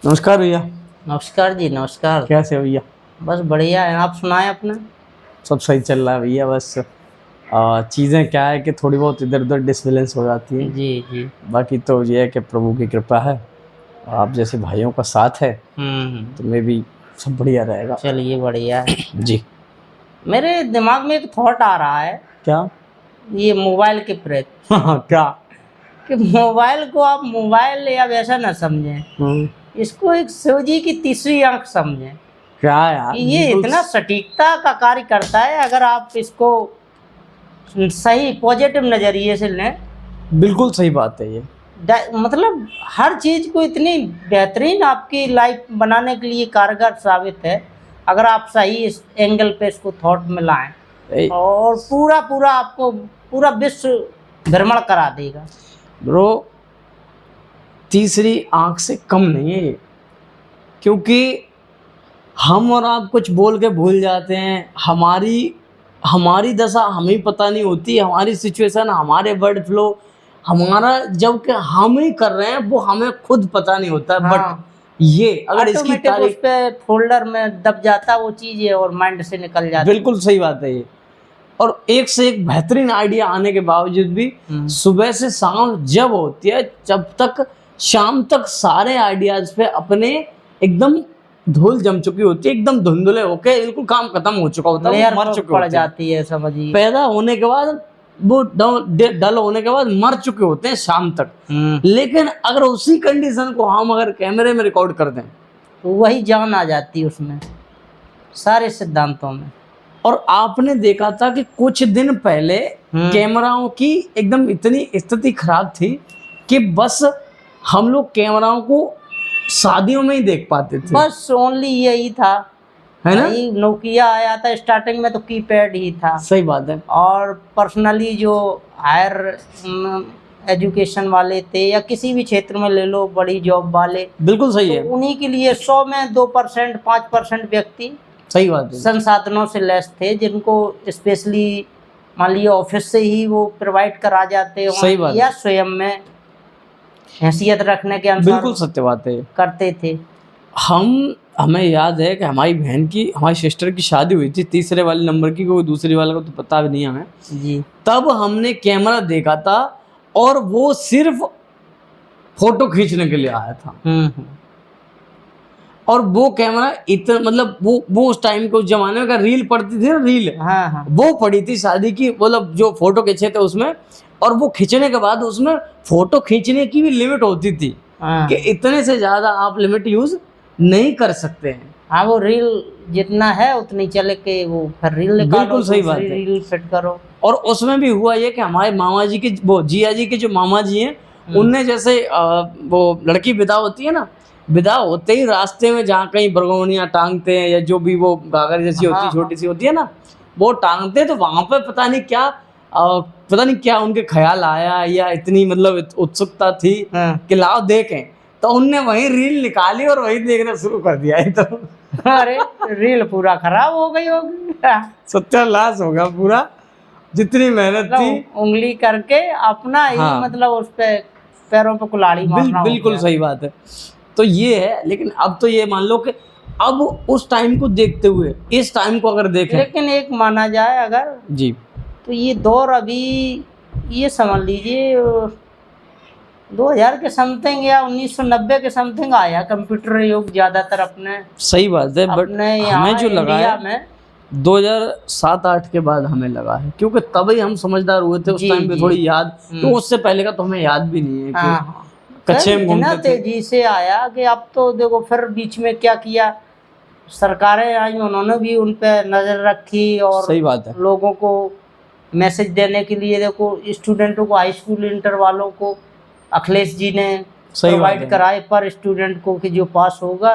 नमस्कार भैया। नमस्कार जी, नमस्कार। कैसे हो भैया? बस बढ़िया है, आप सुनाएं अपना। सब सही चल रहा है भैया। बस चीज़ें क्या है कि थोड़ी बहुत इधर उधर डिसबैलेंस हो जाती हैं। जी जी। बाकी तो ये है कि प्रभु की कृपा है, आप जैसे भाइयों का साथ है तो मैं भी सब बढ़िया रहेगा। चलिए बढ़िया है। जी। मेरे दिमाग में एक थॉट आ रहा है, क्या? ये मोबाइल के प्रति क्या? कि मोबाइल को आप मोबाइल या वैसा ना समझें, इसको एक शिवजी की तीसरी आंख समझें। क्या यार, कि ये इतना सटीकता का कार्य करता है, अगर आप इसको सही पॉजिटिव नज़रिए से लें। बिल्कुल सही बात है ये। मतलब हर चीज़ को इतनी बेहतरीन आपकी लाइफ बनाने के लिए कारगर साबित है, अगर आप सही इस एंगल पे इसको थॉट में लाएं, और पूरा आपको पूरा विश्व भ्रमण करा देगा। ब्रो, तीसरी आंख से कम नहीं है ये, क्योंकि हम और आप कुछ बोल के भूल जाते हैं। हमारी दशा हमें पता नहीं होती, हमारी सिचुएशन, हमारे वर्ड फ्लो, हमारा जब कि हम ही कर रहे हैं वो हमें खुद पता नहीं होता है। हाँ। बट ये अगर इसकी तारीफ उस पे फोल्डर में दब जाता वो चीज़ है और माइंड से निकल जाती। बिल्कुल सही बात है ये। और एक से एक बेहतरीन आइडिया आने के बावजूद भी सुबह से शाम जब होती है, जब तक शाम तक सारे आइडियाज पे अपने एकदम धूल जम चुकी होती है, एकदम धुंधले होके बिल्कुल काम खत्म हो चुका होता है, मर चुके पड़ जाती है, समझिए। पैदा होने के बाद वो डल होने के बाद मर चुके होते हैं शाम तक। लेकिन अगर उसी कंडीशन को हम अगर कैमरे में रिकॉर्ड कर दें तो वही जान आ जाती है उसमें, सारे सिद्धांतों में। और आपने देखा था कि कुछ दिन पहले कैमराओं की एकदम इतनी स्थिति खराब थी कि बस हम लोग कैमराओं को शादियों में ही देख पाते थे। बस ओनली यही था, है ना? नोकिया आया था स्टार्टिंग में तो कीपैड ही था। सही बात है। और पर्सनली जो हायर एजुकेशन वाले थे या किसी भी क्षेत्र में ले लो, बड़ी जॉब वाले, बिल्कुल सही है, उन्हीं के लिए 100 में 2% 5% व्यक्ति सही बात है संसाधनों से लेस थे, जिनको स्पेशली मान लिया ऑफिस से ही वो प्रोवाइड करा जाते हो या स्वयं में हैसियत रखने के अनुसार। बिल्कुल सत्य बात है, करते थे। हमें याद है कि हमारी सिस्टर की शादी हुई थी, तीसरे वाले नंबर की, कोई दूसरी वाले को तो पता भी नहीं हमें जी। तब हमने कैमरा देखा था और वो सिर्फ फोटो खींचने के लिए आया था। और वो कैमरा इतना मतलब वो उस टाइम के उस जमाने का रील पड़ती थी ना, रील, वो पड़ी थी शादी की, मतलब जो फोटो खींचे थे उसमें। और वो खींचने के बाद उसमें फोटो खींचने की भी लिमिट होती थी कि इतने से ज्यादा आप लिमिट यूज नहीं कर सकते हैं। हाँ, वो रील जितना है उतनी चले के वो फिर रील निकालो। बिल्कुल सही बात है, रील फिट करो। और उसमें भी हुआ ये कि हमारे मामा जी के, वो जिया जी के जो मामा जी हैं, उनने जैसे वो लड़की विदा होती है ना, विदा होते ही रास्ते में जहाँ कहीं बरगोनियाँ टांगते हैं या जो भी वो गागर जैसी होती है, छोटी सी होती है ना, वो टांगते, तो वहाँ पे पता नहीं क्या उनके ख्याल आया या इतनी मतलब उत्सुकता थी कि लाओ देखें, तो उनने वही रील निकाली और वही देखना शुरू कर दिया है। तो अरे रील पूरा खराब हो गई होगी, सत्यानाश होगा पूरा, जितनी मेहनत थी उंगली करके अपना ही मतलब उस पे पैरों पे कुल्हाड़ी मारना। बिल्कुल सही बात है। तो ये है, लेकिन अब तो ये मान लो कि अब उस टाइम को देखते हुए इस टाइम को अगर देखें, लेकिन एक माना जाए अगर जी, तो ये दौर अभी ये समझ लीजिए 2000 के समथिंग या 1990 के समथिंग आया कंप्यूटर युग ज्यादातर अपने। सही बात है, बट हमें जो लगा है 2007-8 के बाद हमें लगा है, क्योंकि तभी हम समझदार हुए थे। उस टाइम पे थोड़ी याद, तो उससे पहले का तो हमें याद भी नहीं है कि कच्चे में घूमते थे। तेजी से आया कि अब तो देखो, फिर बीच में क्या किया, सरकारें आई, उन्होंने भी उन पे नजर रखी। और सही बात है, लोगों को मैसेज देने के लिए देखो, स्टूडेंटों को, हाई स्कूल इंटर वालों को अखिलेश जी ने प्रोवाइड कराए पर स्टूडेंट को कि जो पास होगा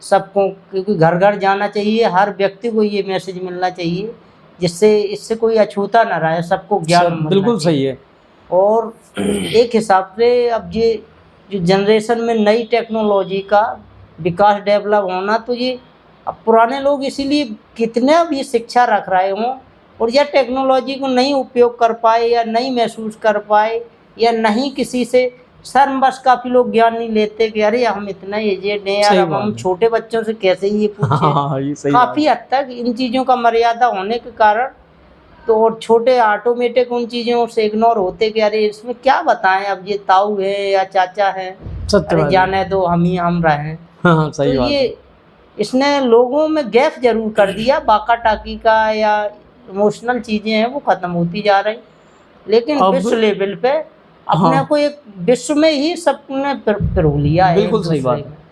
सबको, क्योंकि घर घर जाना चाहिए, हर व्यक्ति को ये मैसेज मिलना चाहिए जिससे इससे कोई अछूता ना रहे, सबको ज्ञान। बिल्कुल सही है। और एक हिसाब से अब ये जो जनरेशन में नई टेक्नोलॉजी का विकास डेवलप होना, तो ये अब पुराने लोग इसीलिए कितना भी शिक्षा रख रहे हों और यह टेक्नोलॉजी को नहीं उपयोग कर पाए या नहीं महसूस कर पाए या नहीं किसी से शर्म बस काफी लोग ज्ञान नहीं लेते कि अरे हम इतना एजेड हैं यार, अब हम छोटे बच्चों से कैसे ये पूछें। हाँ, ये सही काफी हद तक इन चीजों का मर्यादा होने के कारण तो और छोटे ऑटोमेटिक उन चीजों से इग्नोर होते कि अरे इसमें क्या बताएं, अब ये ताऊ है या चाचा है, अरे जाने दो हम रहे। हाँ, सही तो बात ये इसने लोगों में गैप जरूर कर दिया, बाका टाकी का या इमोशनल चीजें हैं वो खत्म होती जा रही, लेकिन विश्व लेवल पे अपने को एक विश्व में ही सबने पिरो लिया है। बिल्कुल सही बात है।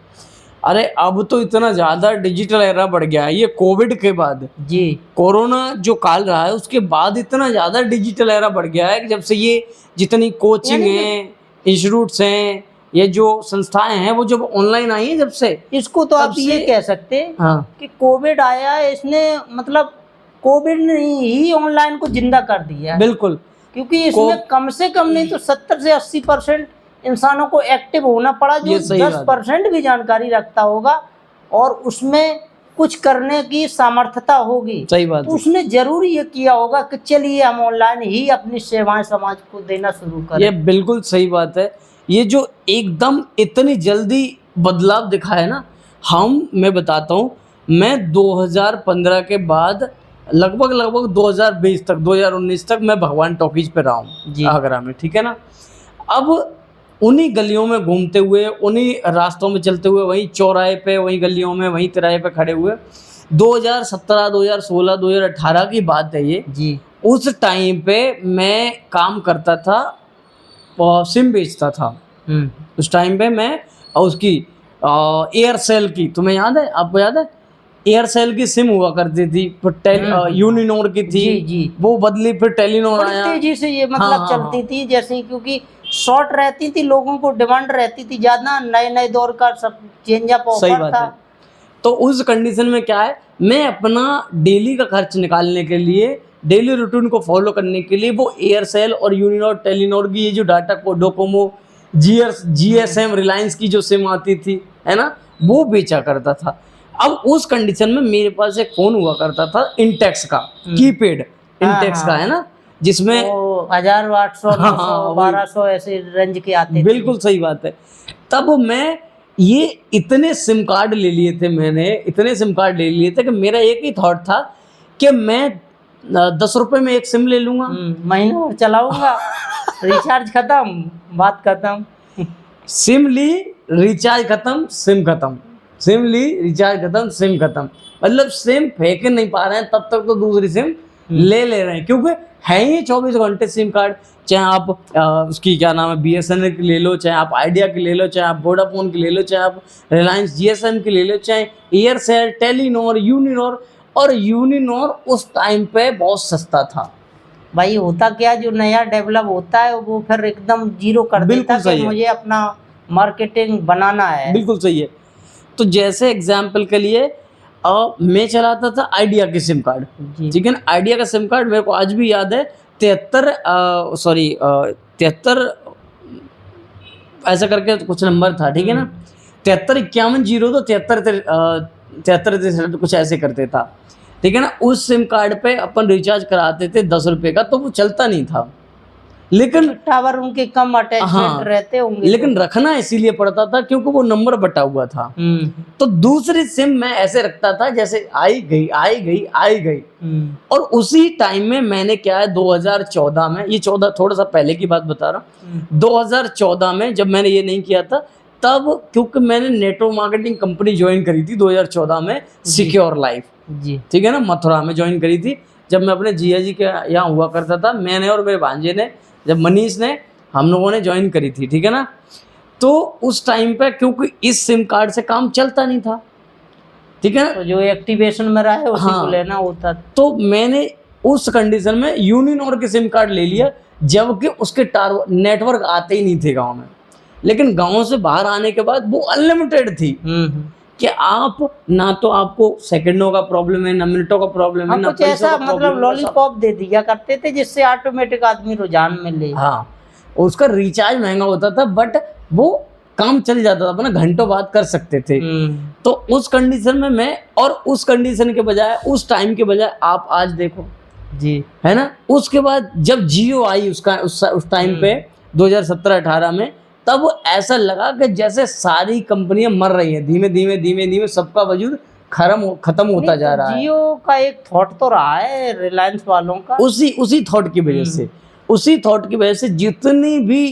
अरे अब तो इतना ज्यादा डिजिटल एरा बढ़ गया है, ये कोविड के बाद जी, कोरोना जो काल रहा है उसके बाद इतना ज्यादा डिजिटल एरा बढ़ गया है कि जब से ये जितनी कोचिंग है, इंस्टीट्यूट्स हैं, ये जो संस्थाएं हैं वो जब ऑनलाइन आई है, जब से इसको तो आप ये कह सकते हैं कि कोविड आया है, इसने मतलब कोविड ने ही ऑनलाइन को जिंदा कर दिया है। बिल्कुल, क्योंकि इसमें कम से कम नहीं तो 70 से 80% इंसानों को एक्टिव होना पड़ा, जो 10% भी जानकारी रखता होगा और उसमें कुछ करने की सामर्थ्यता होगी। सही बात, तो उसने जरूर ये किया होगा कि चलिए हम ऑनलाइन ही अपनी सेवाएं समाज को देना शुरू करें। ये बिल्कुल सही बात है। ये जो एकदम इतनी जल्दी बदलाव दिखा है ना, मैं बताता हूँ, मैं 2015 के बाद लगभग 2020 तक 2019 तक मैं भगवान टॉकीज पे रहा हूँ आगरा में, ठीक है ना। अब उन्हीं गलियों में घूमते हुए, उन्हीं रास्तों में चलते हुए, वहीं चौराहे पे, वहीं गलियों में, वहीं तिराहे पे खड़े हुए 2017 2016 2018 की बात है ये जी। उस टाइम पे मैं काम करता था, सिम बेचता था। उस टाइम पे मैं उसकी एयरसेल की, तुम्हें याद है, आपको याद है, एयरसेल की सिम हुआ करती थी, फिर यूनिनोर की थी जी। वो बदली, फिर टेलीनोर आया, तेजी से ये मतलब चलती थी जैसे, क्योंकि शॉर्ट रहती थी, लोगों को डिमांड रहती थी ज्यादा, नए दौर का सब चेंज अप ऑफर था। तो उस कंडीशन में क्या है, मैं अपना डेली का खर्च निकालने के लिए, डेली रूटीन को फॉलो करने के लिए वो एयरसेल और यूनिनोर टेलीनोर की ये जो डाटा को डोकोमो GSM रिलायंस की जो सिम आती थी, है ना, वो बेचा करता था। अब उस कंडीशन में मेरे पास एक फोन हुआ करता था इंटेक्स का, कीपैड इंटेक्स का, है ना, जिसमें 1800 1200 ऐसे रेंज के आते थे। बिल्कुल सही बात है। तब मैं ये इतने सिम कार्ड ले लिए थे, मैंने इतने सिम कार्ड ले लिए थे कि मेरा एक ही थॉट था कि मैं 10 रुपए में एक सिम ले लूंगा, महीना और चलाऊंगा, रिचार्ज खत्म, बात खत्म। सिम ली, रिचार्ज खत्म, सिम खत्म, सिम ली, रिचार्ज खत्म, सिम खत्म। मतलब सिम फेंक नहीं पा रहे हैं, तब तक तो दूसरी सिम ले रहे हैं, क्योंकि है ही 24 घंटे सिम कार्ड। चाहे आप उसकी क्या नाम है, BSNL की ले लो, चाहे आप आइडिया की ले लो, चाहे आप वोडाफोन की ले लो, चाहे आप रिलायंस GSM की ले लो, चाहे एयरसेल, टेलीनोर, यूनिनोर। और यूनिनोर उस टाइम पे बहुत सस्ता था भाई। होता क्या, जो नया डेवलप होता है वो फिर एकदम जीरो कर देता है कि मुझे अपना मार्केटिंग बनाना है। बिल्कुल सही है। तो जैसे एग्जाम्पल के लिए मैं चलाता था आइडिया की सिम कार्ड, ठीक है ना। आइडिया का सिम कार्ड मेरे को आज भी याद है, 73 ऐसा करके कुछ नंबर था, ठीक है ना, 7351 तो 73 कुछ ऐसे करते था, ठीक है ना। उस सिम कार्ड पे अपन रिचार्ज कराते थे 10 रुपए का, तो वो चलता नहीं था, लेकिन टावर उनके कम अटैचमेंट रहते होंगे, लेकिन रखना इसीलिए पड़ता था क्योंकि वो नंबर बटा हुआ था। तो दूसरी सिम मैं ऐसे रखता था जैसे आई गई। और उसी टाइम में मैंने क्या है, 2014 में, ये 14 थोड़ा सा पहले की बात बता रहा हूँ, 2014 में जब मैंने ये नहीं किया था, तब क्योंकि मैंने नेटवर्क मार्केटिंग कंपनी ज्वाइन करी थी 2014 में, सिक्योर लाइफ जी, ठीक है ना, मथुरा में ज्वाइन करी थी। जब मैं अपने जिया जी के यहाँ हुआ करता था, मैंने और मेरे भांजे ने, जब मनीष ने, हम लोगों ने ज्वाइन करी थी, ठीक है ना। तो उस टाइम पे क्योंकि इस सिम कार्ड से काम चलता नहीं था, ठीक है ना, तो जो एक्टिवेशन में रहा है उसी को लेना होता। तो मैंने उस कंडीशन में यूनिनोर के सिम कार्ड ले लिया, जबकि उसके नेटवर्क आते ही नहीं थे गाँव में। लेकिन गाँव से बाहर आने के बाद वो अनलिमिटेड थी कि आप ना तो आपको सेकंडों का प्रॉब्लम है, ना मिनटों का प्रॉब्लम है, ना कुछ ऐसा, मतलब लॉलीपॉप दे दिया करते थे जिससे ऑटोमेटिक आदमी रुझान में ले। हाँ, उसका रिचार्ज महंगा होता था, बट वो काम चल जाता था, अपना घंटों बात कर सकते थे। तो उस कंडीशन में मैं, और उस कंडीशन के बजाय, उस टाइम के बजाय आप आज देखो जी, है ना। उसके बाद जब जियो आई, उसका उस टाइम पे 2017-18 में तब ऐसा लगा कि जैसे सारी कंपनियां मर रही हैं, धीमे धीमे धीमे धीमे सबका वजूद खत्म होता जा रहा है। जियो का एक थॉट तो रहा है रिलायंस वालों का, उसी थॉट की वजह से, उसी थॉट की वजह से जितनी भी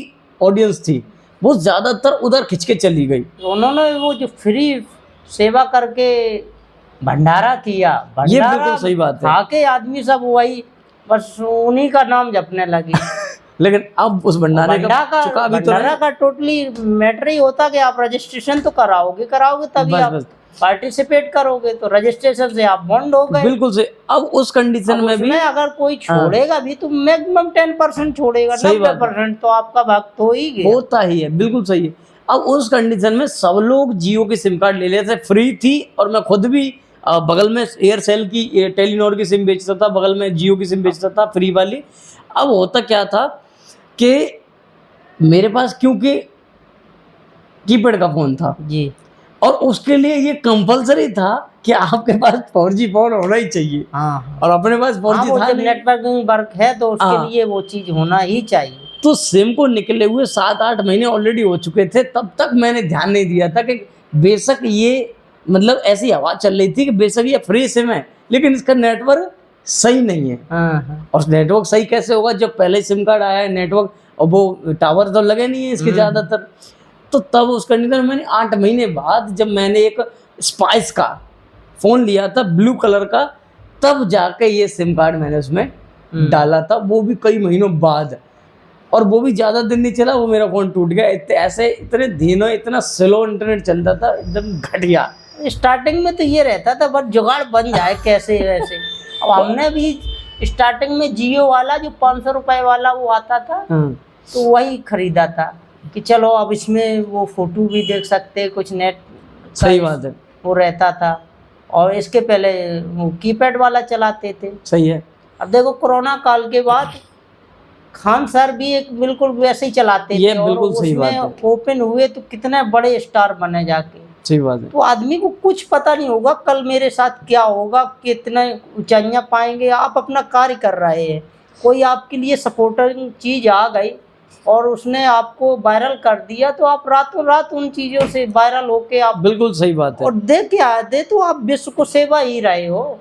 ऑडियंस थी वो ज्यादातर उधर खिंच के चली गई। उन्होंने वो जो फ्री सेवा करके भंडारा किया, ये बिल्कुल सही बात है। खा के आदमी सब वही बस उन्हीं का नाम जपने लगे। लेकिन अब उस भंडारे का चुका भी तो भंडारा का टोटली मैटर ही होता कि आप रजिस्ट्रेशन तो कराओगे तभी आप पार्टिसिपेट करोगे, तो रजिस्ट्रेशन से आप बॉन्ड हो गए। बिल्कुल से। अब उस कंडीशन में भी अगर कोई छोड़ेगा भी तो मैक्सिमम 10% छोड़ेगा, 90% तो आपका भाग तो ही गया, होता ही है। बिल्कुल सही है। अब उस कंडीशन में सब लोग जियो की सिम कार्ड ले लेते, फ्री थी, और मैं खुद भी बगल में एयरसेल की टेलीनॉर की सिम बेचता था, बगल में जियो की सिम बेचता था फ्री वाली। अब होता क्या था कि मेरे पास क्योंकि कीपैड का फोन था जी, और उसके लिए ये कंपलसरी था कि आपके पास 4G फोन होना ही चाहिए। हाँ, और अपने पास 4G था जब नेटवर्किंग वर्क है तो उसके लिए वो चीज होना ही चाहिए। तो सिम को निकले हुए 7-8 महीने ऑलरेडी हो चुके थे, तब तक मैंने ध्यान नहीं दिया था कि बेशक ये मतलब ऐसी हवा चल रही थी कि बेशक ये फ्री सिम है लेकिन इसका नेटवर्क सही नहीं है। और नेटवर्क सही कैसे होगा जब पहले सिम कार्ड आया है, नेटवर्क और वो टावर तो लगे नहीं है इसके ज़्यादातर। तो तब उस कंडीशन में मैंने 8 महीने बाद जब मैंने एक स्पाइस का फ़ोन लिया था ब्लू कलर का, तब जाके ये सिम कार्ड मैंने उसमें डाला था, वो भी कई महीनों बाद, और वो भी ज़्यादा दिन नहीं चला, वो मेरा फ़ोन टूट गया। ऐसे इतने दिनों इतना स्लो इंटरनेट चलता था, एकदम घटिया। स्टार्टिंग में तो ये रहता था बस जुगाड़ बन जाए कैसे वैसे। अब हमने भी स्टार्टिंग में जियो वाला जो 500 रुपए वाला वो आता था तो वही खरीदा था कि चलो अब इसमें वो फोटो भी देख सकते, कुछ नेट, सही बात है, वो रहता था। और इसके पहले वो कीपैड वाला चलाते थे। सही है। अब देखो कोरोना काल के बाद खान सर भी एक बिल्कुल वैसे ही चलाते थे, बिल्कुल सही बात है। ओपन हुए तो कितने बड़े स्टार बने जाके। सही बात है। तो आदमी को कुछ पता नहीं होगा कल मेरे साथ क्या होगा, कितने ऊंचाइयां पाएंगे। आप अपना कार्य कर रहे हैं, कोई आपके लिए सपोर्टिंग चीज आ गई और उसने आपको वायरल कर दिया तो आप रातों रात उन चीजों से वायरल होके आप, बिल्कुल सही बात है, और दे तो आप विश्व को सेवा ही रहे हो।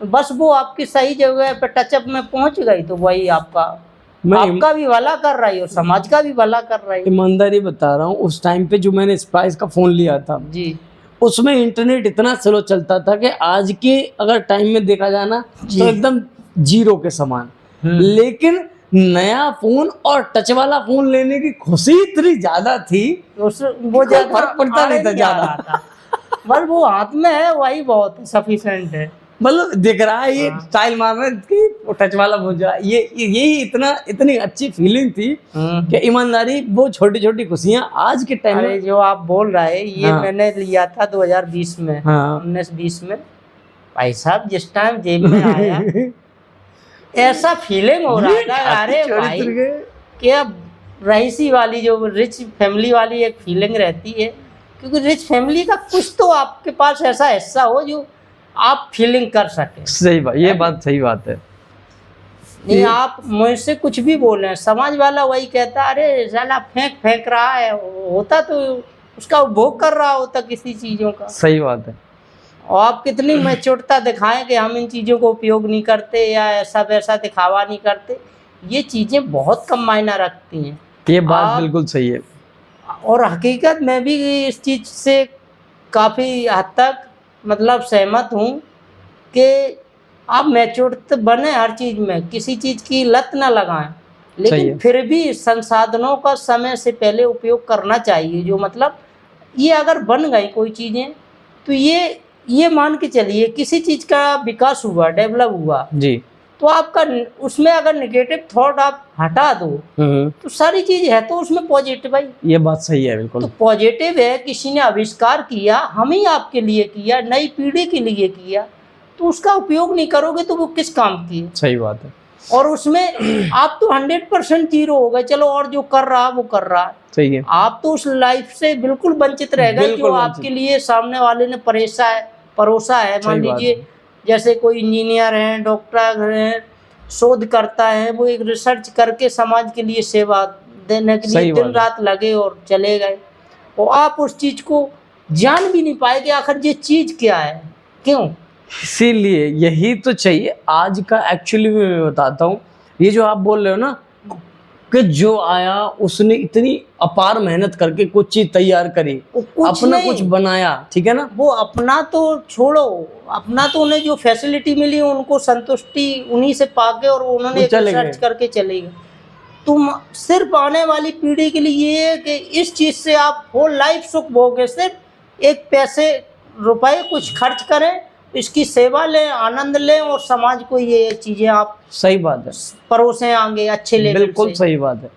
बस वो आपकी सही जगह पे टचअप में पहुंच गई तो वही आपका भी भला कर रही हो, समाज का भी भला कर रही हो। ईमानदारी बता रहा हूँ, उस टाइम पे जो मैंने स्पाइस का फोन लिया था जी, उसमें इंटरनेट इतना स्लो चलता था कि आज के अगर टाइम में देखा जाए ना तो एकदम जीरो के समान। लेकिन नया फोन और टच वाला फोन लेने की खुशी इतनी ज्यादा थी, वो फर्क पड़ता नहीं था ज्यादा। बस वो हाथ में है वही बहुत सफिशिएंट है। मतलब दिख रहा है ये स्टाइल मारना कि टच वाला हो जाए, यही इतनी अच्छी फीलिंग थी कि ईमानदारी वो छोटी छोटी खुशियां आज के टाइम में। जो आप बोल रहे हैं ये मैंने लिया था 2020 में, 19-20 में। भाई साहब जिस टाइम जेब में आया ऐसा फीलिंग हो रहा था, अरे भाई क्या रईसी वाली जो रिच फैमिली वाली एक फीलिंग रहती है, क्योंकि रिच फैमिली का कुछ तो आपके पास ऐसा हिस्सा हो जो आप फीलिंग कर सके। सही बात, ये बात सही बात है। नहीं आप मुझसे कुछ भी बोल रहे हैं, समाज वाला वही कहता अरे साला फेंक रहा है, होता तो उसका उपभोग कर रहा होता किसी चीज़ों का। सही बात है। और आप कितनी मैच्योरता दिखाएं कि हम इन चीज़ों को उपयोग नहीं करते या ऐसा वैसा दिखावा नहीं करते, ये चीज़ें बहुत कम मायना रखती हैं। ये बात बिल्कुल सही है। और हकीकत में भी इस चीज़ से काफ़ी हद तक मतलब सहमत हूँ कि आप मैच्योर तो बने हर चीज़ में, किसी चीज़ की लत ना लगाएं, लेकिन फिर भी संसाधनों का समय से पहले उपयोग करना चाहिए। जो मतलब ये अगर बन गई कोई चीज़ें तो ये मान के चलिए किसी चीज़ का विकास हुआ, डेवलप हुआ जी, तो आपका उसमें अगर नेगेटिव थॉट आप हटा दो तो सारी चीज है तो उसमें पॉजिटिव है। ये बात सही है बिल्कुल। तो पॉजिटिव है, किसी ने आविष्कार किया, हम ही आपके लिए किया, नई पीढ़ी के लिए किया, तो उसका उपयोग नहीं करोगे तो वो किस काम की है। सही बात है। और उसमें आप तो 100% जीरो हो गए, चलो और जो कर रहा वो कर रहा है, सही है, आप तो उस लाइफ से बिल्कुल वंचित रह गए जो आपके लिए सामने वाले ने परोसा है। मान लीजिए जैसे कोई इंजीनियर हैं, डॉक्टर हैं, शोध करता है, वो एक रिसर्च करके समाज के लिए सेवा देने के लिए दिन रात लगे और चले गए, और आप उस चीज को जान भी नहीं पाए कि आखिर ये चीज क्या है, क्यों। इसीलिए यही तो चाहिए आज का। एक्चुअली मैं बताता हूँ, ये जो आप बोल रहे हो ना कि जो आया उसने इतनी अपार मेहनत करके कुछ चीज तैयार करी, अपना कुछ बनाया, ठीक है ना। वो अपना तो छोड़ो, अपना तो उन्हें जो फैसिलिटी मिली उनको संतुष्टि उन्हीं से पाके और उन्होंने रिसर्च करके चले गए। तुम सिर्फ आने वाली पीढ़ी के लिए ये है कि इस चीज से आप होल लाइफ सुख भोगे, सिर्फ एक पैसे रुपए कुछ खर्च करें, इसकी सेवा लें, आनंद लें, और समाज को ये चीजें आप, सही बात है, परोसें आगे अच्छे लेवल से। बिल्कुल सही बात है।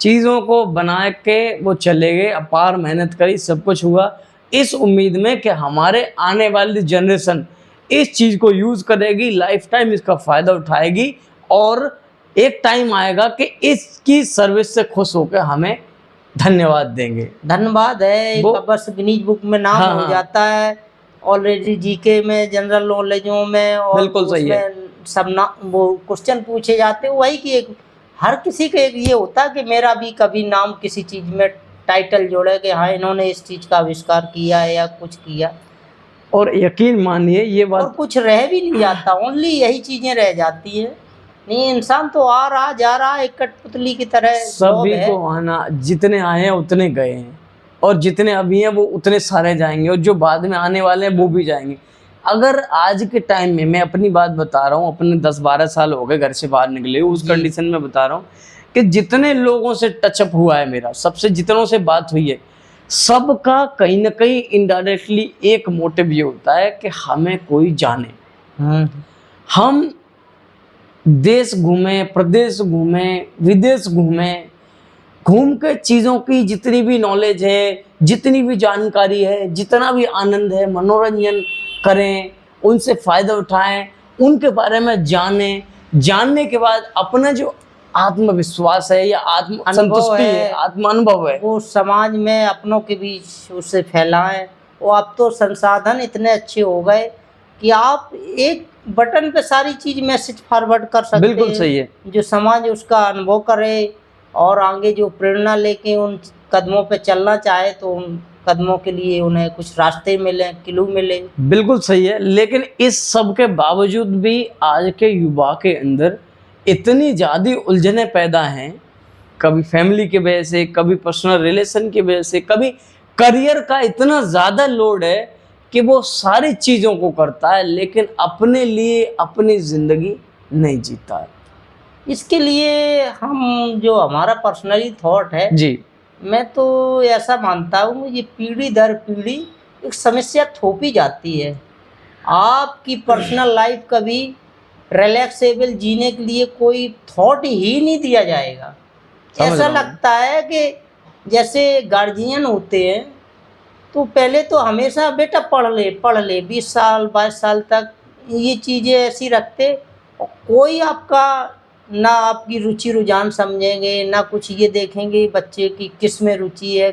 चीज़ों को बना के वो चले गए, अपार मेहनत करी, सब कुछ हुआ, इस उम्मीद में कि हमारे आने वाली जनरेशन इस चीज़ को यूज़ करेगी, लाइफ टाइम इसका फ़ायदा उठाएगी, और एक टाइम आएगा कि इसकी सर्विस से खुश होकर हमें धन्यवाद देंगे। धन्यवाद है वो बस गिनीज बुक में नाम हो जाता है ऑलरेडी, जीके में, जनरल नॉलेजों में, और बिल्कुल सही है, सब ना वो क्वेश्चन पूछे जाते हैं, वही कि एक हर किसी का एक ये होता है कि मेरा भी कभी नाम किसी चीज़ में टाइटल जोड़े कि हाँ इन्होंने इस चीज़ का आविष्कार किया या कुछ किया। और यकीन मानिए ये बात, और कुछ रह भी नहीं जाता, ओनली यही चीज़ें रह जाती है। नहीं, इंसान तो आ रहा जा रहा एक कठपुतली की तरह, सभी को आना, जितने आए हैं उतने गए हैं, और जितने अभी हैं वो उतने सारे जाएंगे, और जो बाद में आने वाले हैं वो भी जाएंगे। अगर आज के टाइम में, मैं अपनी बात बता रहा हूँ, अपने 10-12 साल हो गए घर से बाहर निकले, उस कंडीशन में बता रहा हूँ कि जितने लोगों से टचअप हुआ है मेरा, सबसे जितनों से बात हुई है, सबका कहीं ना कहीं इनडायरेक्टली एक मोटिव ये होता है कि हमें कोई जाने। हम देश घूमे, प्रदेश घूमे, विदेश घूमे, घूम के चीज़ों की जितनी भी नॉलेज है, जितनी भी जानकारी है, जितना भी आनंद है, मनोरंजन करें, उनसे फ़ायदा उठाएं, उनके बारे में जानें। जानने के बाद अपना जो आत्मविश्वास है या आत्म संतुष्टि है, आत्म अनुभव है, वो समाज में अपनों के बीच उसे फैलाएं। और अब तो संसाधन इतने अच्छे हो गए कि आप एक बटन पे सारी चीज़ मैसेज फॉरवर्ड कर सकते हैं। बिल्कुल सही है। जो समाज उसका अनुभव करे और आगे जो प्रेरणा लेके उन कदमों पे चलना चाहे तो उन कदमों के लिए उन्हें कुछ रास्ते मिले, क्लू मिले। बिल्कुल सही है। लेकिन इस सब के बावजूद भी आज के युवा के अंदर इतनी ज़्यादा उलझने पैदा हैं, कभी फैमिली की वजह से, कभी पर्सनल रिलेशन की वजह से, कभी करियर का इतना ज़्यादा लोड है कि वो सारी चीज़ों को करता है लेकिन अपने लिए अपनी ज़िंदगी नहीं जीता है। इसके लिए हम जो हमारा पर्सनली थॉट है जी, मैं तो ऐसा मानता हूँ, ये पीढ़ी दर पीढ़ी एक समस्या थोपी जाती है। आपकी पर्सनल लाइफ कभी रिलैक्सेबल जीने के लिए कोई थॉट ही नहीं दिया जाएगा। ऐसा लगता है कि जैसे गार्जियन होते हैं तो पहले तो हमेशा बेटा पढ़ ले 20 साल 22 साल तक ये चीज़ें ऐसी रखते, और कोई आपका ना आपकी रुचि रुझान समझेंगे, ना कुछ ये देखेंगे बच्चे की किस में रुचि है,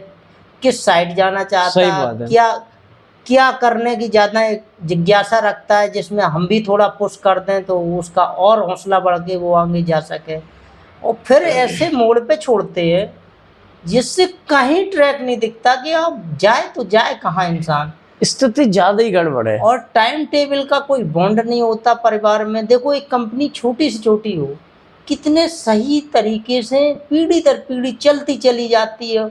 किस साइड जाना चाहता है, क्या करने की ज़्यादा जिज्ञासा रखता है, जिसमें हम भी थोड़ा पुश कर दें तो उसका और हौसला बढ़ के वो आगे जा सके। और फिर ऐसे मोड़ पे छोड़ते हैं जिससे कहीं ट्रैक नहीं दिखता कि अब जाए तो जाए कहाँ इंसान। स्थिति ज़्यादा ही गड़बड़ है और टाइम टेबल का कोई बॉन्ड नहीं होता परिवार में। देखो एक कंपनी छोटी से छोटी हो, कितने सही तरीके से पीढ़ी दर पीढ़ी चलती चली जाती है।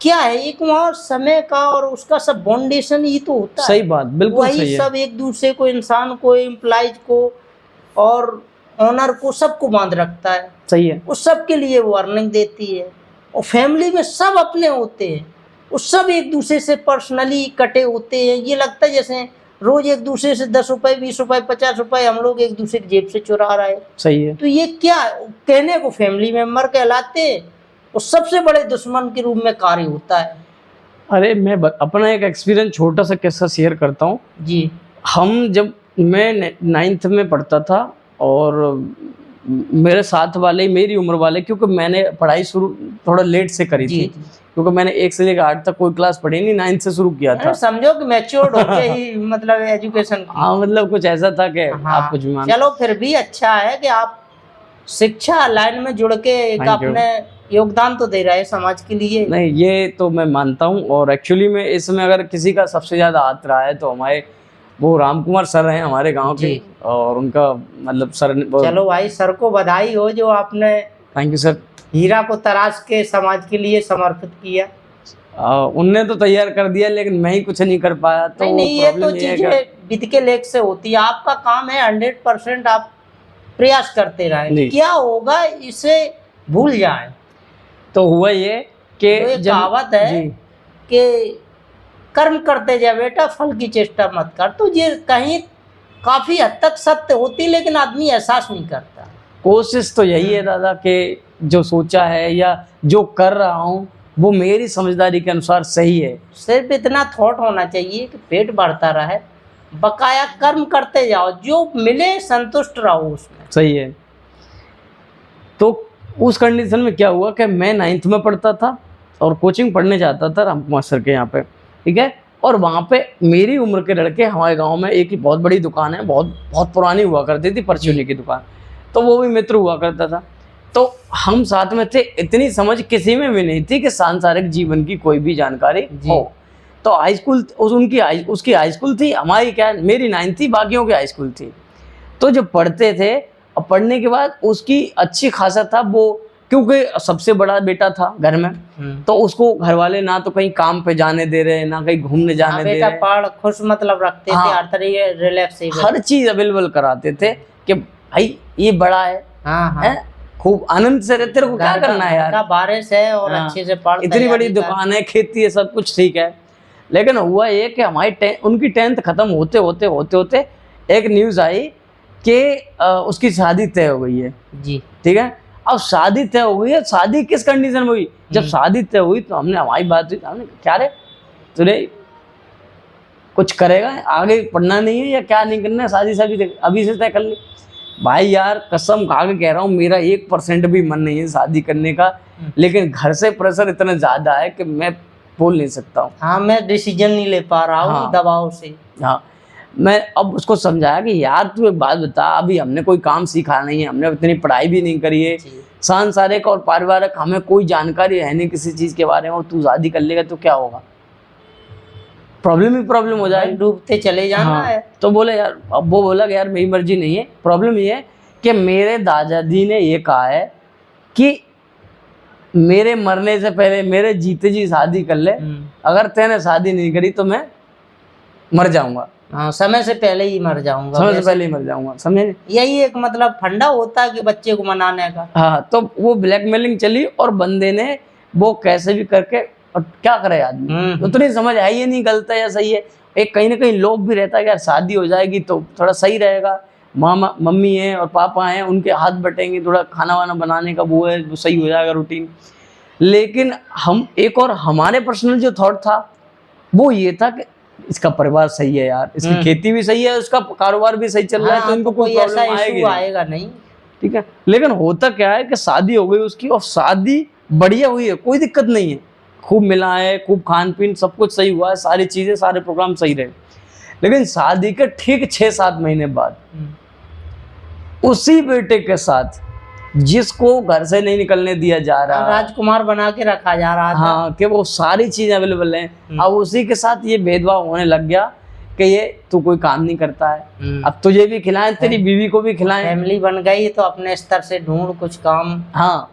क्या है, एक वहाँ समय का और उसका सब बाउंडेशन ही तो होता है। सही बात, बिल्कुल सही है। वही सब एक दूसरे को, इंसान को, एम्प्लॉइज को और ऑनर को, सबको बांध रखता है। सही है। उस सब के लिए वो अर्निंग देती है। और फैमिली में सब अपने होते हैं, वो सब एक दूसरे से पर्सनली कटे होते हैं। ये लगता है जैसे रोज एक दूसरे से 10 रुपए 20 रुपए 50 रुपए हम लोग एक दूसरे की जेब से चुरा रहे हैं। सही है। तो ये क्या कहने को फैमिली मेंबर कहलाते हैं, और सबसे बड़े दुश्मन के रूप में कार्य होता है। अरे मैं अपना एक एक्सपीरियंस छोटा सा किस्सा शेयर करता हूँ जी। हम जब मैं 9th में पढ़ता था और मेरे साथ वाले, मेरी उम्र वाले, क्योंकि मैंने पढ़ाई शुरू थोड़ा लेट से करी थी, क्योंकि मैंने 1 से लेकर 8 तक कोई क्लास पढ़ी नहीं, 9th से शुरू किया था। समझो कि मैच्योर्ड होके ही मतलब एजुकेशन। हाँ, मतलब कुछ ऐसा था कि आप कुछ भी मान। चलो फिर भी अच्छा है कि आप शिक्षा लाइन में जुड़ के एक आपने योगदान तो दे रहा है समाज के लिए। नहीं, ये तो मैं मानता हूँ। और एक्चुअली में इसमें अगर किसी का सबसे ज़्यादा हाथ रहा है तो हमारे वो राम कुमार सर हैं हमारे गांव के, और उनका मतलब सर ने चलो भाई, सर को बधाई हो जो आपने, थैंक यू सर, हीरा को तराश के समाज के लिए समर्पित किया। उनने तो तैयार कर दिया लेकिन मैं ही कुछ नहीं कर पाया। तो नहीं, ये तो चीजें विधि के लेख से होती है। आपका काम है 100% आप प्रयास करते रहे, क्या होगा इसे भूल जाए। तो हुआ ये कि तो कहावत है कि कर्म करते जा बेटा, फल की चेष्टा मत कर। तो ये कहीं काफी हद तक सत्य होती, लेकिन आदमी एहसास नहीं करता। कोशिश तो यही है दादा कि जो सोचा है या जो कर रहा हूँ वो मेरी समझदारी के अनुसार सही है। सिर्फ इतना थॉट होना चाहिए कि पेट बढ़ता रहे, बकाया कर्म करते जाओ, जो मिले संतुष्ट रहो उसमें। सही है। तो उस कंडीशन में क्या हुआ कि मैं 9th में पढ़ता था और कोचिंग पढ़ने जाता था राम कुमार सर के यहाँ पे, ठीक है। और वहाँ पे मेरी उम्र के लड़के, हमारे गांव में एक ही बहुत बड़ी दुकान है, बहुत पुरानी हुआ करती थी, परचूनी की दुकान, तो वो भी मित्र हुआ करता था। तो हम साथ में थे, इतनी समझ किसी में भी नहीं थी कि सांसारिक जीवन की कोई भी जानकारी हो। तो हाई स्कूल उसकी हाई स्कूल थी, हमारी क्या, मेरी 9th थी, बाकियों की हाई स्कूल थी। तो जब पढ़ते थे और पढ़ने के बाद उसकी अच्छी खासा था वो, क्योंकि सबसे बड़ा बेटा था घर में, तो उसको घर वाले ना तो कहीं काम पे जाने दे रहे, ना कहीं घूमने जाने दे रहे, पढ़ खुश मतलब रखते थे, हर तरीके रिलैक्स, हर चीज अवेलेबल कराते थे कि भाई ये बड़ा है, खूब आनंद से रहते, तेरे को क्या करना है यार, बारिश है और अच्छे से पढ़, इतनी बड़ी दुकान है, खेती है, सब कुछ ठीक है। लेकिन हुआ ये कि उनकी 10th खत्म होते होते एक न्यूज आई कि उसकी शादी तय हो गई है जी, ठीक है। अब शादी तय हो गई है, शादी किस कंडीशन में हुई, जब शादी तय हुई तो हमने, हमारी बात हुई, हमने क्या रे तुझे कुछ करेगा, आगे पढ़ना नहीं है या क्या नहीं करना है, शादी अभी से तय कर ली। भाई यार कसम खा के कह रहा हूँ, मेरा 1% भी मन नहीं है शादी करने का, लेकिन घर से प्रेशर इतना ज्यादा है कि मैं बोल नहीं सकता हूँ। हाँ, मैं डिसीजन नहीं ले पा रहा हूँ दबाव से। हाँ, मैं अब उसको समझाया कि यार तू एक बात बता, अभी हमने कोई काम सीखा नहीं है, हमने इतनी पढ़ाई भी नहीं करी है, सांसारिक और पारिवारिक हमें कोई जानकारी है नहीं किसी चीज के बारे में, और तू शादी कर लेगा तो क्या होगा, प्रॉब्लम ही प्रॉब्लम हो जाएगी, डूबते चले जाना है। तो बोले यार, अब वो बोला कि यार मेरी मर्जी नहीं है, प्रॉब्लम ये है कि मेरे दादाजी ने ये कहा है कि मेरे मरने से पहले, मेरे जीते जी शादी कर ले, अगर तेने शादी नहीं करी तो मैं मर जाऊंगा। हाँ, समय से पहले ही मर जाऊंगा, समय से पहले ही मर जाऊंगा, समझे। यही एक मतलब फंडा होता है कि बच्चे को मनाने का। हाँ, तो वो ब्लैकमेलिंग चली और बंदे ने वो कैसे भी करके, और क्या करे आदमी, उतनी समझ आई ही नहीं गलत है या सही है। एक कहीं ना कहीं लोग भी रहता है कि यार शादी हो जाएगी तो थोड़ा सही रहेगा, मामा मम्मी है और पापा हैं, उनके हाथ बटेंगे, थोड़ा खाना वाना बनाने का वो है, वो सही हो जाएगा रूटीन। लेकिन हम एक और हमारे पर्सनल जो थॉट था वो ये था कि इसका परिवार सही है यार, इसकी खेती भी सही है, उसका कारोबार भी सही चल रहा है, तो इनको कोई प्रॉब्लम आएगा नहीं, ठीक है। लेकिन होता क्या है कि शादी हो गई उसकी, और शादी बढ़िया हुई है, कोई दिक्कत नहीं है, खूब मिला है, खूब खान पीन सब कुछ सही हुआ है, सारी चीजें सारे प्रोग्राम सही रहे। लेकिन शादी के ठीक 6-7 महीने बाद उसी बेटे के साथ, जिसको घर से नहीं निकलने दिया जा रहा, राजकुमार बना के रखा जा रहा था, हाँ, कि वो सारी चीजें अवेलेबल हैं, अब उसी के साथ ये भेदभाव होने लग गया कि ये तू कोई काम नहीं करता है, अब तुझे भी खिलाएं, तेरी बीवी को भी खिलाएं, फैमिली बन गई तो अपने स्तर से ढूंढ कुछ काम। हाँ,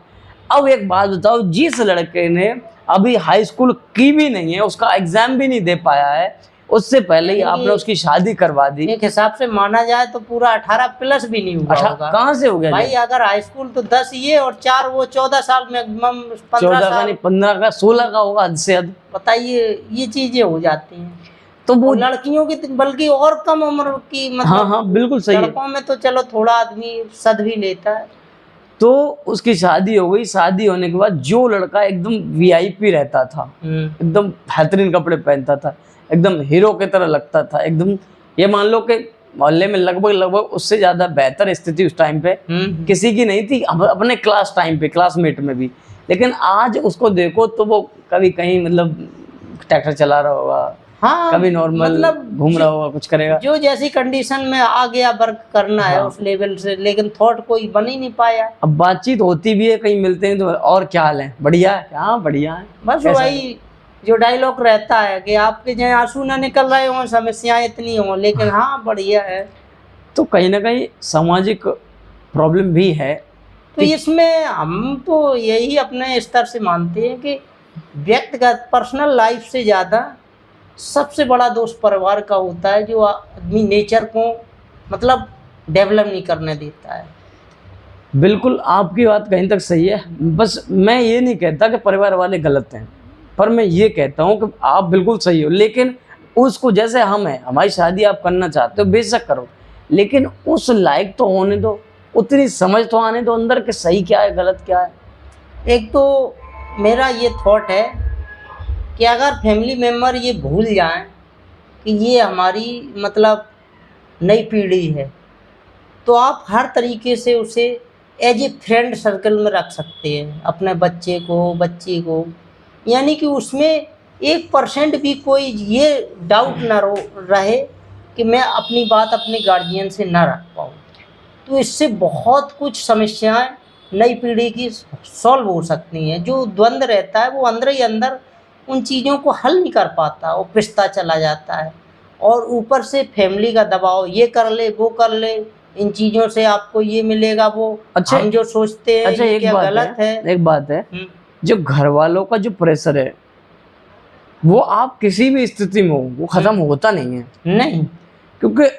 अब एक बात बताओ, जिस लड़के ने अभी हाई स्कूल की भी नहीं है, उसका एग्जाम भी नहीं दे पाया है, उससे पहले ही आपने उसकी शादी करवा दी। एक हिसाब से माना जाए तो पूरा 18+ भी नहीं हुआ होगा। कहाँ से हो गया भाई, अगर हाई स्कूल तो 10 ये और 4 वो, 14 साल मैक्सिमम, 14 का नहीं, 15 का, 16 का होगा हद से हद। बताइए, ये चीजें हो जाती हैं। तो वो लड़कियों की बल्कि और कम उम्र की, मतलब हाँ बिल्कुल सही है, लड़कों में तो चलो थोड़ा आदमी सद भी लेता है। तो उसकी शादी हो गई। शादी होने के बाद जो लड़का एकदम VIP रहता था, एकदम बेहतरीन कपड़े पहनता था, एकदम हीरो की तरह लगता था, एकदम ये मान लो कि मोहल्ले में लगभग उससे ज्यादा बेहतर स्थिति उस टाइम पे किसी की नहीं थी, अपने क्लास टाइम पे, क्लासमेट में भी। लेकिन आज उसको देखो तो वो कभी कहीं मतलब ट्रैक्टर चला रहा होगा, हाँ, कभी नॉर्मल मतलब घूम रहा होगा, कुछ करेगा, जो जैसी कंडीशन में आ गया वर्क करना है उस लेवल से, लेकिन थॉट कोई बन ही नहीं पाया। अब बातचीत होती भी है, कहीं मिलते हैं तो और क्या हाल है, बढ़िया है, हाँ बढ़िया है, बस वही जो डायलॉग रहता है कि आपके जहाँ आंसू ना निकल रहे हों, समस्याएं इतनी हों, लेकिन हाँ बढ़िया है। तो कहीं ना कहीं सामाजिक प्रॉब्लम भी है। तो इसमें हम तो यही अपने स्तर से मानते हैं कि व्यक्तिगत पर्सनल लाइफ से ज़्यादा सबसे बड़ा दोष परिवार का होता है, जो आदमी नेचर को मतलब डेवलप नहीं करने देता है। बिल्कुल आपकी बात कहीं तक सही है, बस मैं ये नहीं कहता कि परिवार वाले गलत हैं, पर मैं ये कहता हूँ कि आप बिल्कुल सही हो, लेकिन उसको जैसे हम हैं, हमारी शादी आप करना चाहते हो बेशक करो, लेकिन उस लायक तो होने दो, उतनी समझ तो आने दो अंदर कि सही क्या है गलत क्या है। एक तो मेरा ये थॉट है कि अगर फैमिली मेम्बर ये भूल जाएं कि ये हमारी मतलब नई पीढ़ी है, तो आप हर तरीके से उसे एज ए फ्रेंड सर्कल में रख सकते हैं, अपने बच्चे को बच्ची को, यानी कि उसमें 1% भी कोई ये डाउट ना रहे कि मैं अपनी बात अपने गार्जियन से ना रख पाऊँ। तो इससे बहुत कुछ समस्याएं नई पीढ़ी की सॉल्व हो सकती हैं। जो द्वंद्व रहता है वो अंदर ही अंदर उन चीज़ों को हल नहीं कर पाता, वो पिसता चला जाता है, और ऊपर से फैमिली का दबाव, ये कर ले वो कर ले, इन चीज़ों से आपको ये मिलेगा वो, अच्छा, हम जो सोचते हैं अच्छा, ये क्या गलत है। एक बात है, जो घर वालों का जो प्रेशर है वो आप किसी भी स्थिति में हो वो खत्म होता नहीं है। नहीं, क्योंकि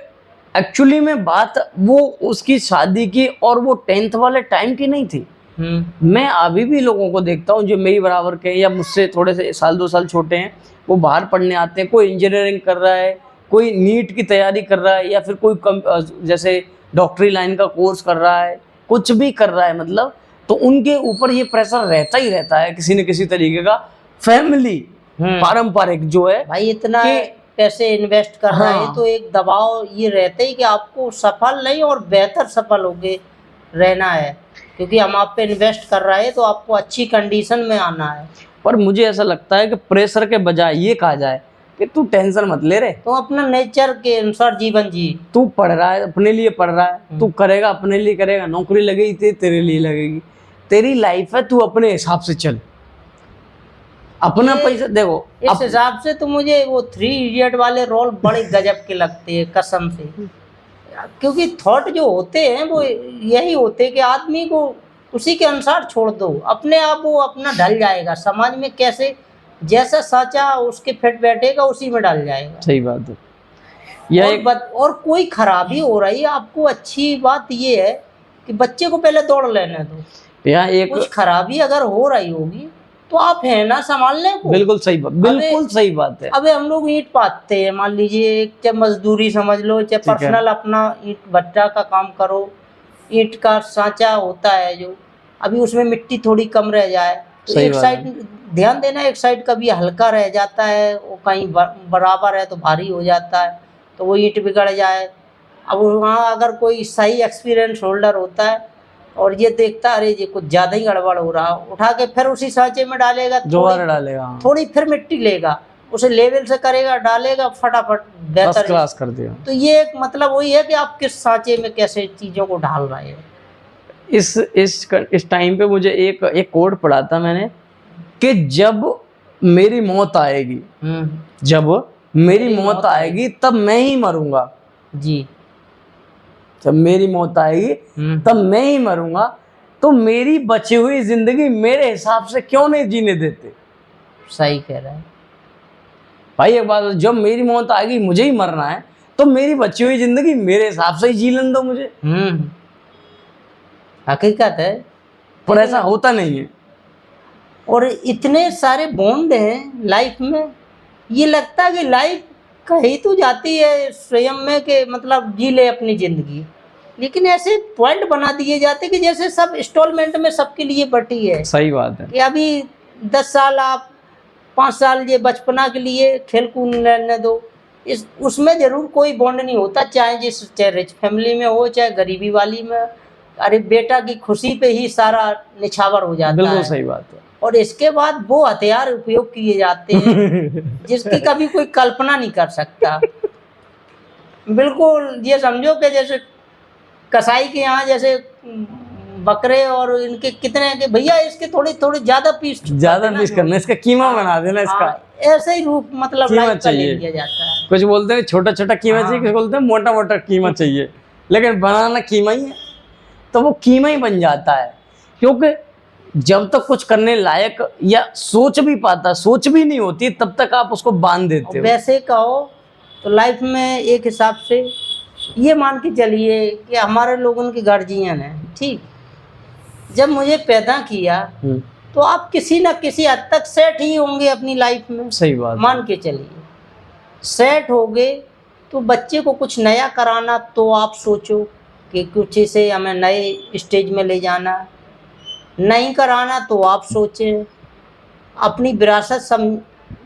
एक्चुअली में बात वो उसकी शादी की और वो 10th वाले टाइम की नहीं थी। मैं अभी भी लोगों को देखता हूँ जो मेरी बराबर के या मुझसे थोड़े से 1-2 साल छोटे हैं, वो बाहर पढ़ने आते हैं, कोई इंजीनियरिंग कर रहा है, कोई नीट की तैयारी कर रहा है, या फिर कोई जैसे डॉक्टरी लाइन का कोर्स कर रहा है, कुछ भी कर रहा है, मतलब तो उनके ऊपर ये प्रेशर रहता ही रहता है किसी न किसी तरीके का। फैमिली पारंपरिक जो है भाई इतना पैसे इन्वेस्ट कर रहा है, तो एक दबाव ये रहता है कि आपको सफल नहीं और बेहतर सफल होके रहना है, क्योंकि हम आप पे इन्वेस्ट कर रहे हैं तो आपको अच्छी कंडीशन में आना है। पर मुझे ऐसा लगता है कि प्रेशर के बजाय ये कहा जाए कि तू टेंशन मत ले रे, तो अपना नेचर के अनुसार जीवन जी, तू पढ़ रहा है अपने लिए पढ़ रहा है, तू करेगा अपने लिए करेगा, नौकरी लगेगी तेरे लिए लगेगी, तेरी लाइफ है, तू अपने हिसाब से चल, अपना पैसा देखो। इस हिसाब से तो मुझे वो 3 इडियट वाले रोल बड़े गजब के लगते हैं कसम से, क्योंकि थॉट जो होते हैं वो यही होते हैं कि आदमी को उसी के अनुसार छोड़ दो, अपने आप वो अपना ढल जाएगा समाज में, कैसे जैसा साचा उसके फिट बैठेगा उसी में डाल जाएगा। सही बात है। और कोई खराबी हो रही है आपको, अच्छी बात ये है कि बच्चे को पहले दौड़ लेने दो, कुछ खराबी अगर हो रही होगी तो आप है ना संभालने को। बिल्कुल सही बात, बिल्कुल सही बात है। अबे हम लोग ईंट पाते हैं, मान लीजिए चाहे मजदूरी समझ लो, चाहे पर्सनल अपना ईंट भट्टा का काम करो, ईंट का सांचा होता है जो, अभी उसमें मिट्टी थोड़ी कम रह जाए तो एक साइड ध्यान देना, एक साइड कभी हल्का रह जाता है, वो कहीं बराबर है तो भारी हो जाता है, तो वो ईंट बिगड़ जाए। अब वहाँ अगर कोई सही एक्सपीरियंस होल्डर होता है और ये देखता अरे ये कुछ ज़्यादा ही गड़बड़ हो रहा, उठा के फिर उसी सांचे में डालेगा, थोड़ी फिर मिट्टी लेगा, उसे लेवल से करेगा, डालेगा, फटाफट बेहतर क्लास कर देगा। तो ये एक मतलब वही है कि आप किस सांचे में कैसे चीज़ों को ढाल रहे हैं। इस टाइम पे मुझे एक कोड पढ़ा था मैंने कि जब मेरी मौत आएगी, जब मेरी मौत आएगी तब मैं ही मरूंगा जी, जब मेरी मौत आएगी तब मैं ही मरूंगा, तो मेरी बची हुई जिंदगी मेरे हिसाब से क्यों नहीं जीने देते। सही कह रहा है भाई, एक बात, जब मेरी मौत आएगी मुझे ही मरना है तो मेरी बची हुई जिंदगी मेरे हिसाब से ही जी लेने दो मुझे। हकीकत है, पर ऐसा होता नहीं है। और इतने सारे बॉन्ड हैं लाइफ में, ये लगता है कि लाइफ कहीं तो जाती है स्वयं में के मतलब जी ले अपनी जिंदगी, लेकिन ऐसे पॉइंट बना दिए जाते कि जैसे सब इंस्टॉलमेंट में सबके लिए बटी है। सही बात है कि अभी 10 साल आप 5 साल ये बचपना के लिए खेल कूद लेने दो, उसमें जरूर कोई बॉन्ड नहीं होता, चाहे रिच फैमिली में हो चाहे गरीबी वाली में। अरे बेटा की खुशी पे ही सारा निछावर हो जाता है। बिल्कुल सही बात है। और इसके बाद वो हथियार उपयोग किए जाते हैं जिसकी कभी कोई कल्पना नहीं कर सकता। बिल्कुल ये समझो कि जैसे कसाई के यहाँ जैसे बकरे और इनके कितने के भैया इसके थोड़े थोड़े ज्यादा पीस करना, इसका कीमा बना देना, इसका ऐसे ही रूप मतलब कीमा ले लिया जाता है। कुछ बोलते हैं छोटा छोटा कीमा चाहिए, कुछ बोलते हैं मोटा मोटा कीमा चाहिए, लेकिन बनाना कीमा ही है, तो वो कीमा ही बन जाता है। क्योंकि जब तक कुछ करने लायक या सोच भी नहीं होती तब तक आप उसको बांध देते हो। वैसे कहो तो लाइफ में एक हिसाब से ये मान के चलिए कि हमारे लोगों की गार्जियन है, ठीक, जब मुझे पैदा किया तो आप किसी न किसी हद तक सेट ही होंगे अपनी लाइफ में। सही बात, मान के चलिए सेट हो गए तो बच्चे को कुछ नया कराना तो आप सोचो कि कुछ इसे हमें नए स्टेज में ले जाना, नहीं कराना तो आप सोचें अपनी विरासत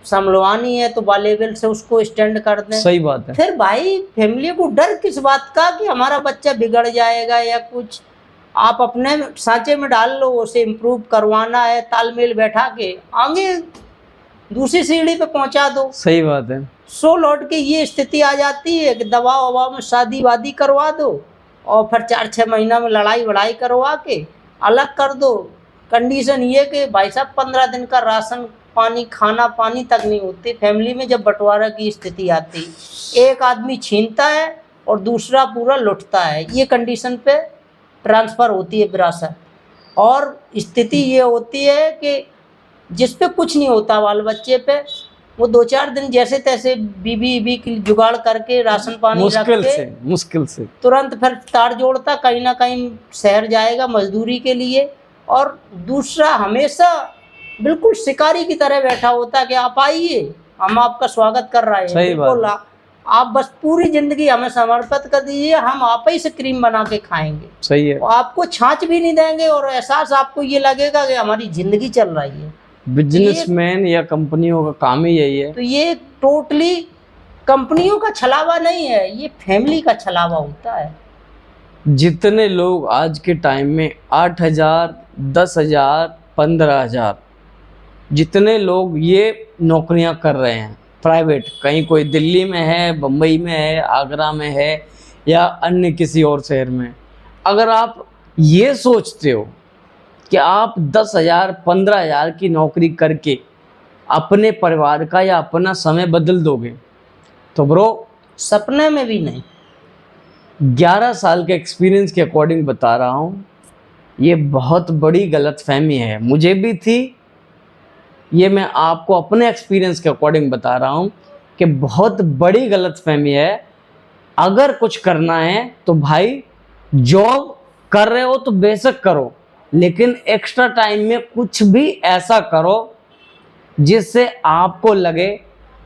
संभलवानी है तो बालेबल से उसको स्टैंड कर दें। सही बात है। फिर भाई फैमिली को डर किस बात का कि हमारा बच्चा बिगड़ जाएगा या कुछ, आप अपने सांचे में डाल लो, उसे इम्प्रूव करवाना है, तालमेल बैठा के आगे दूसरी सीढ़ी पे पहुंचा दो। सही बात है। सो लौट के ये स्थिति आ जाती है कि दबाव वबाव में शादी वादी करवा दो और फिर 4-6 महीना में लड़ाई वड़ाई करवा के अलग कर दो। कंडीशन ये कि भाई साहब 15 दिन का राशन पानी खाना पानी तक नहीं होती। फैमिली में जब बंटवारा की स्थिति आती, एक आदमी छीनता है और दूसरा पूरा लुटता है, ये कंडीशन पे ट्रांसफ़र होती है विरासत। और स्थिति ये होती है कि जिस पे कुछ नहीं होता बाल बच्चे पे, वो 2-4 दिन जैसे तैसे बीबी की जुगाड़ करके राशन पानी रख के मुश्किल से तुरंत फिर तार जोड़ता कहीं ना कहीं शहर जाएगा मजदूरी के लिए। और दूसरा हमेशा बिल्कुल शिकारी की तरह बैठा होता है कि आप आइए, हम आपका स्वागत कर रहे हैं। सही बिल्कुल बात। आप बस पूरी जिंदगी हमें समर्पित कर दीजिए, हम आप ही से क्रीम बना के खाएंगे। सही है। आपको छाछ भी नहीं देंगे और एहसास आपको ये लगेगा कि हमारी जिंदगी चल रही है। बिजनेसमैन या कंपनियों का काम ही यही है। तो ये टोटली कंपनियों का छलावा नहीं है, ये फैमिली का छलावा होता है। जितने लोग आज के टाइम में 8,000, 10,000, 15,000 जितने लोग ये नौकरियां कर रहे हैं प्राइवेट, कहीं कोई दिल्ली में है, बम्बई में है, आगरा में है या अन्य किसी और शहर में, अगर आप ये सोचते हो कि आप 10,000, 15,000 की नौकरी करके अपने परिवार का या अपना समय बदल दोगे, तो ब्रो सपने में भी नहीं। 11 साल के एक्सपीरियंस के अकॉर्डिंग बता रहा हूँ, ये बहुत बड़ी गलतफहमी है। मुझे भी थी, ये मैं आपको अपने एक्सपीरियंस के अकॉर्डिंग बता रहा हूँ कि बहुत बड़ी गलतफहमी है। अगर कुछ करना है तो भाई जॉब कर रहे हो तो बेशक करो, लेकिन एक्स्ट्रा टाइम में कुछ भी ऐसा करो जिससे आपको लगे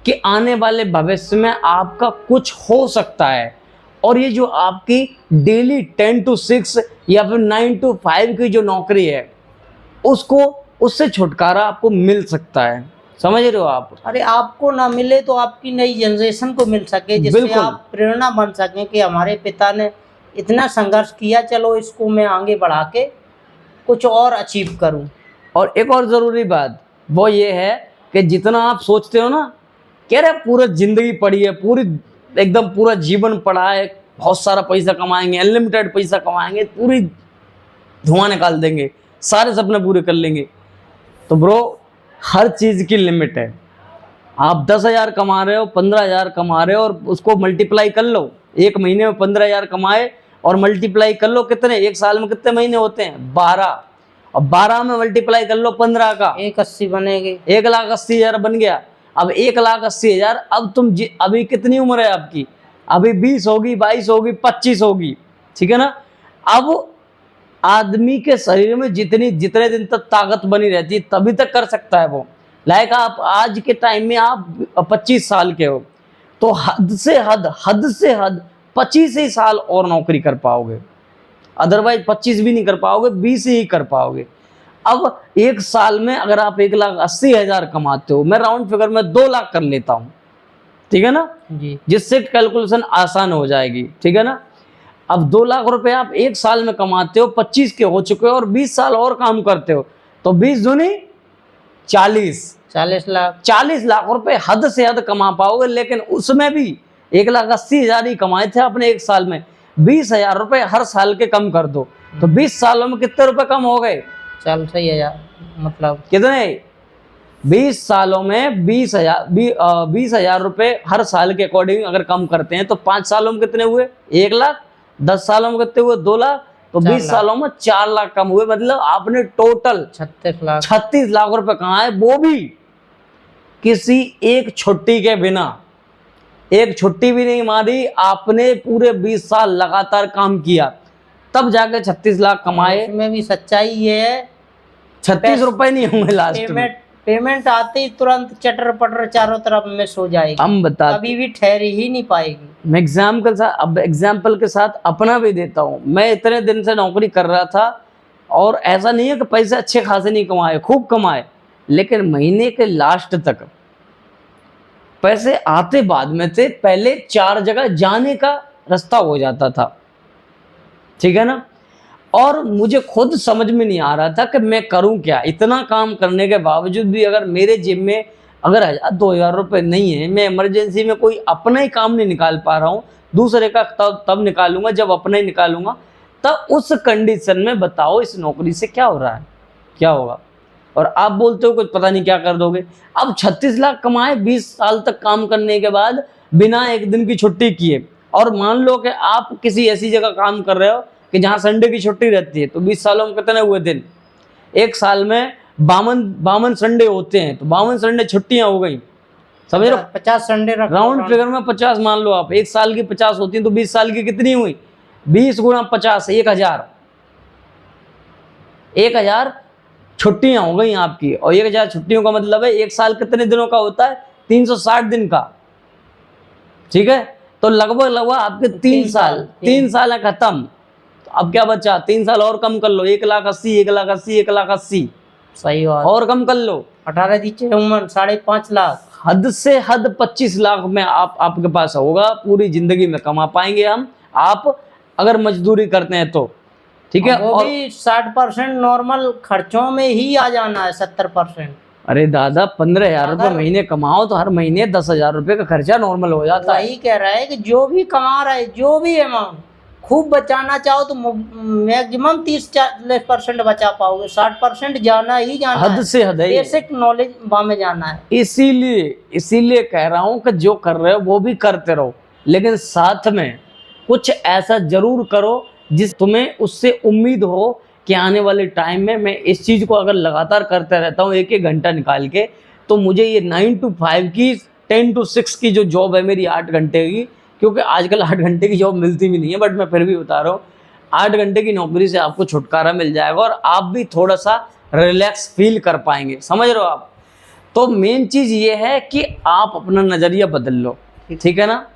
कि आने वाले भविष्य में आपका कुछ हो सकता है। और ये जो आपकी डेली 10 to 6 या फिर 9 to 5 की जो नौकरी है, उससे छुटकारा आपको मिल सकता है। समझ रहे हो आप? अरे आपको ना मिले तो आपकी नई जनरेशन को मिल सके, जिससे आप प्रेरणा बन सकें कि हमारे पिता ने इतना संघर्ष किया, चलो इसको मैं आगे बढ़ा के कुछ और अचीव करूं। और एक और ज़रूरी बात वो ये है कि जितना आप सोचते हो ना, कह रहे पूरा ज़िंदगी पड़ी है, पूरी एकदम पूरा जीवन पड़ा है, बहुत सारा पैसा कमाएंगे, अनलिमिटेड पैसा कमाएंगे, पूरी धुआं निकाल देंगे, सारे सपने पूरे कर लेंगे, तो ब्रो हर चीज़ की लिमिट है। आप 10,000 कमा रहे हो, 15,000 कमा रहे हो और उसको मल्टीप्लाई कर लो। एक महीने में 15,000 कमाए और मल्टीप्लाई कर लो कितने, एक साल में कितने महीने होते हैं? 12। और 12 में मल्टीप्लाई कर लो 15 का, 180 बनेगी। 1,80,000 बन गया। अब 1,80,000, अब तुम अभी कितनी उम्र है आपकी? अभी 20 होगी, 22 होगी, 25 होगी, ठीक है ना? अब आदमी के शरीर में जितने दिन तक ताकत बनी रहती है तभी तक कर सकता है वो। लाइक आप आज के टाइम में आप 25 साल के हो तो हद से हद 25 ही साल और नौकरी कर पाओगे, अदरवाइज 25 भी नहीं कर पाओगे, 20 ही कर पाओगे। अब एक साल में अगर आप 1,80,000 कमाते हो, मैं राउंड फिगर में 2 लाख कर लेता हूँ, ठीक है ना जी, जिससे कैलकुलेशन आसान हो जाएगी, ठीक है ना? अब 2 लाख रुपए आप एक साल में कमाते हो, 25 के हो चुके हो और 20 साल और काम करते हो, तो 20 दूनी 40 लाख 40 लाख रुपए हद से हद कमा पाओगे, लेकिन उसमें भी 1,80,000 ही कमाए थे आपने एक साल में। 20,000 रुपए हर साल के कम कर दो तो 20 सालों में कितने रुपए कम हो गए? चल सही है यार, मतलब कितने? 20 सालों में 20,000 रुपए हर साल के अकॉर्डिंग अगर कम करते हैं तो 5 सालों में कितने हुए? 1 लाख। 10 सालों में कितने हुए? 2 लाख। तो 20 सालों में 4 लाख कम हुए, मतलब आपने टोटल 36 लाख रुपए कमाए, वो भी किसी एक छुट्टी के बिना। एक छुट्टी भी नहीं मारी आपने, पूरे 20 साल लगातार काम किया, तब जाके 36 लाख कमाए। इसमें भी सच्चाई ये है 36 रुपए नहीं होंगे लास्ट में। पेमेंट आते ही तुरंत चटर पटर चारों तरफ में सो जाएगी, हम बता, कभी भी ठहर ही नहीं पाएगी। मैं एग्जाम्पल के साथ अपना भी देता हूँ। मैं इतने दिन से नौकरी कर रहा था और ऐसा नहीं है कि पैसे अच्छे खासे नहीं कमाए, खूब कमाए, लेकिन महीने के लास्ट तक पैसे आते बाद में थे। पहले 4 जगह जाने का रास्ता हो जाता था, ठीक है ना, और मुझे खुद समझ में नहीं आ रहा था कि मैं करूं क्या। इतना काम करने के बावजूद भी अगर मेरे जेब में अगर 1,000-2,000 रुपये नहीं है, मैं इमरजेंसी में कोई अपना ही काम नहीं निकाल पा रहा हूँ, दूसरे का तब निकालूंगा जब अपना ही निकालूंगा। तब उस कंडीशन में बताओ इस नौकरी से क्या हो रहा है, क्या होगा? और आप बोलते हो कुछ पता नहीं क्या कर दोगे। अब 36 लाख कमाए 20 साल तक काम करने के बाद बिना एक दिन की छुट्टी किए, और मान लो कि आप किसी ऐसी जगह काम कर रहे हो कि जहाँ संडे की छुट्टी रहती है, तो 20 सालों में कितने हुए दिन? एक साल में 52 संडे होते हैं, तो 52 संडे छुट्टियां हो गई, समझ रहे हो? 50 संडे राउंड फिगर में 50 मान लो आप। एक साल की 50 होती है तो 20 साल की कितनी हुई? 20 गुणा 50 1000। 1000 छुट्टियां हो गई आपकी, और 1000 छुट्टियों का मतलब है एक साल कितने दिनों का होता है? 360 दिन का, ठीक है? तो लगभग आपके 3 साल है खत्म। तो अब क्या बचा? 3 साल और कम कर लो, 1,80,000 1,80,000 1,80,000 सही बात, और कम कर लो। 18 दीजिए 5.5 लाख, हद से हद 25 लाख में आपके पास होगा, पूरी जिंदगी में कमा पाएंगे हम, आप अगर मजदूरी करते हैं तो, ठीक है? वो भी 60% नॉर्मल खर्चों में ही आ जाना है, 70%। अरे दादा 15,000 रुपये महीने कमाओ तो हर महीने 10,000 रुपये का खर्चा नॉर्मल हो जाता है। वही कह रहा है कि जो भी कमा रहा है, जो भी अमाउंट खूब बचाना चाहो तो मैक्सिमम 30-40% बचा पाओगे, 60% जाना ही जाना, हद से हद है, बेसिक नॉलेज में जाना है। इसीलिए कह रहा हूँ कि जो कर रहे हो वो भी करते रहो, लेकिन साथ में कुछ ऐसा जरूर करो जिस तुम्हें उससे उम्मीद हो कि आने वाले टाइम में मैं इस चीज़ को अगर लगातार करते रहता हूँ 1-1 घंटा निकाल के, तो मुझे ये 9 to 5 की 10 to 6 की जो जॉब है मेरी 8 घंटे की, क्योंकि आजकल 8 घंटे की जॉब मिलती भी नहीं है, बट मैं फिर भी बता रहा हूँ 8 घंटे की नौकरी से आपको छुटकारा मिल जाएगा और आप भी थोड़ा सा रिलैक्स फील कर पाएंगे, समझ रहे हो आप? तो मेन चीज़ ये है कि आप अपना नज़रिया बदल लो, ठीक है ना?